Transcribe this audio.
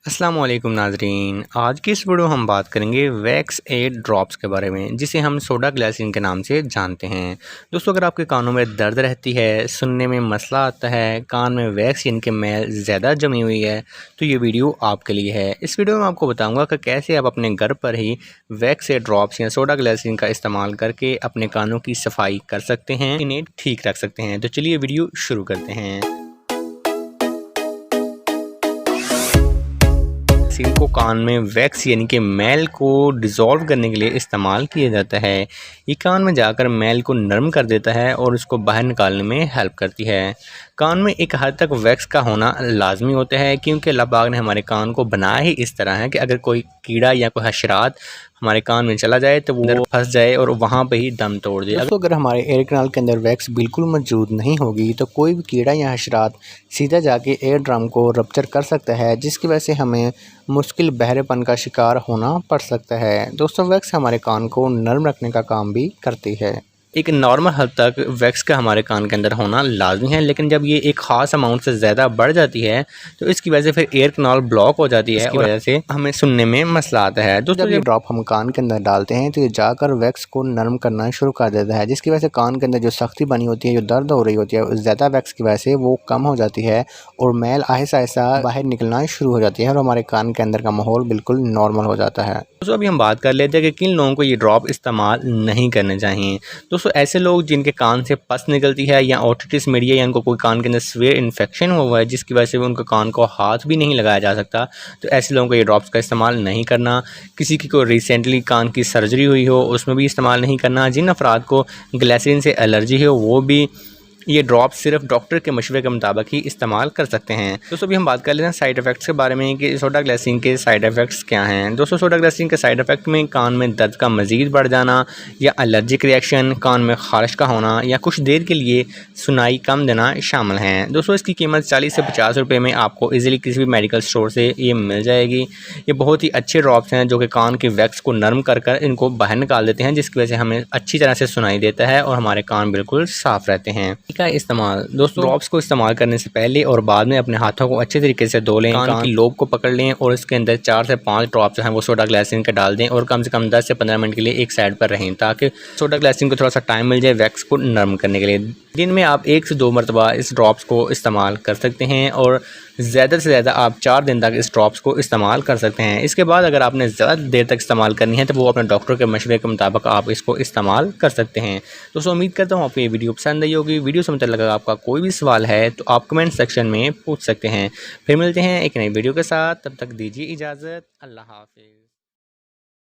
अस्सलाम वालेकुम नाज़रीन। आज की इस वीडियो हम बात करेंगे वैक्स एड ड्रॉप्स के बारे में, जिसे हम सोडा ग्लाइसिन के नाम से जानते हैं। दोस्तों, अगर आपके कानों में दर्द रहती है, सुनने में मसला आता है, कान में वैक्स यानी कि मैल ज़्यादा जमी हुई है, तो ये वीडियो आपके लिए है। इस वीडियो में आपको बताऊंगा कि कैसे आप अपने घर पर ही वैक्स एड ड्रॉप्स या सोडा ग्लाइसिन का इस्तेमाल करके अपने कानों की सफाई कर सकते हैं, इन्हें ठीक रख सकते हैं। तो चलिए वीडियो शुरू करते हैं। ग्लाइसिन को कान में वैक्स यानी कि मैल को डिज़ोल्व करने के लिए इस्तेमाल किया जाता है। ये कान में जाकर मैल को नरम कर देता है और उसको बाहर निकालने में हेल्प करती है। कान में एक हद तक वैक्स का होना लाजमी होता है, क्योंकि अल्लाह पाक ने हमारे कान को बनाया ही इस तरह है कि अगर कोई कीड़ा या कोई हशरात हमारे कान में चला जाए तो वो अंदर फंस जाए और वहाँ पे ही दम तोड़ दे। दोस्तों, अगर हमारे एयर कैनाल के अंदर वैक्स बिल्कुल मौजूद नहीं होगी तो कोई भी कीड़ा या हशरात सीधा जाके एयर ड्रम को रप्चर कर सकता है, जिसकी वजह से हमें मुश्किल बहरेपन का शिकार होना पड़ सकता है। दोस्तों, वैक्स हमारे कान को नरम रखने का काम भी करती है। एक नॉर्मल हद तक वैक्स का हमारे कान के अंदर होना लाजमी है, लेकिन जब ये एक ख़ास अमाउंट से ज़्यादा बढ़ जाती है तो इसकी वजह से फिर एयर कैनाल ब्लॉक हो जाती है, इसकी वजह से हमें सुनने में मसला आता है। दोस्तों, जब ये ड्रॉप हम कान के अंदर डालते हैं तो ये जाकर वैक्स को नरम करना शुरू कर देता है, जिसकी वजह से कान के अंदर जो सख्ती बनी होती है, जो दर्द हो रही होती है, ज़्यादा वैक्स की वजह से वो कम हो जाती है और मैल आहिस्ता आहिस्ता बाहर निकलना शुरू हो जाती है और हमारे कान के अंदर का माहौल बिल्कुल नॉर्मल हो जाता है। दोस्तों, अभी हम बात कर लेते हैं कि किन लोगों को ये ड्रॉप इस्तेमाल नहीं करने चाहिए। दोस्तों, ऐसे लोग जिनके कान से पस निकलती है या ओटिटिस मीडिया या उनको कोई कान के अंदर सीवियर इन्फेक्शन हुआ है, जिसकी वजह से उनके कान को हाथ भी नहीं लगाया जा सकता, तो ऐसे लोगों को ये ड्रॉप्स का इस्तेमाल नहीं करना। किसी की कोई रिसेंटली कान की सर्जरी हुई हो उसमें भी इस्तेमाल नहीं करना। जिन अफराद को ग्लाइसिन से एलर्जी हो वो भी ये ड्रॉप सिर्फ डॉक्टर के मशवरे के मुताबिक ही इस्तेमाल कर सकते हैं। दोस्तों, अभी हम बात कर लेते हैं साइड इफ़ेक्ट्स के बारे में कि सोडा ग्लाइसिन के साइड इफ़ेक्ट्स क्या हैं। दोस्तों, सोडा ग्लाइसिन के साइड इफ़ेक्ट में कान में दर्द का मज़ीद बढ़ जाना या एलर्जिक रिएक्शन, कान में ख़ारिश का होना या कुछ देर के लिए सुनाई कम देना शामिल हैं। दोस्तों, इसकी कीमत 40 से 50 रुपये में आपको ईज़िली किसी भी मेडिकल स्टोर से ये मिल जाएगी। ये बहुत ही अच्छे ड्रॉप्स हैं जो कि कान की वैक्स को नरम कर कर इनको बाहर निकाल देते हैं, जिसकी वजह से हमें अच्छी तरह से सुनाई देता है और हमारे कान बिल्कुल साफ़ रहते हैं। इसका इस्तेमाल दोस्तों, ड्रॉप्स को इस्तेमाल करने से पहले और बाद में अपने हाथों को अच्छे तरीके से धो लें, कान की लोब को पकड़ लें और इसके अंदर 4 से 5 ड्रॉप्स जो हैं वो सोडा ग्लाइसिन के डाल दें और कम से कम 10 से 15 मिनट के लिए एक साइड पर रहें, ताकि सोडा ग्लाइसिन को थोड़ा सा टाइम मिल जाए वैक्स को नरम करने के लिए। दिन में आप 1 से 2 मरतबा इस ड्रॉप्स को इस्तेमाल कर सकते हैं और ज़्यादा से ज़्यादा आप 4 दिन तक इस ड्रॉप्स को इस्तेमाल कर सकते हैं। इसके बाद अगर आपने ज़्यादा देर तक इस्तेमाल करनी है तो वो अपने डॉक्टर के मशवरे के मुताबिक आप इसको इस्तेमाल कर सकते हैं। दोस्तों, उम्मीद करता हूँ आपको ये वीडियो पसंद आई होगी। वीडियो से मतलब लगा आपका कोई भी सवाल है तो आप कमेंट सेक्शन में पूछ सकते हैं। फिर मिलते हैं एक नई वीडियो के साथ, तब तक दीजिए इजाज़त। अल्लाह हाफ़िज़।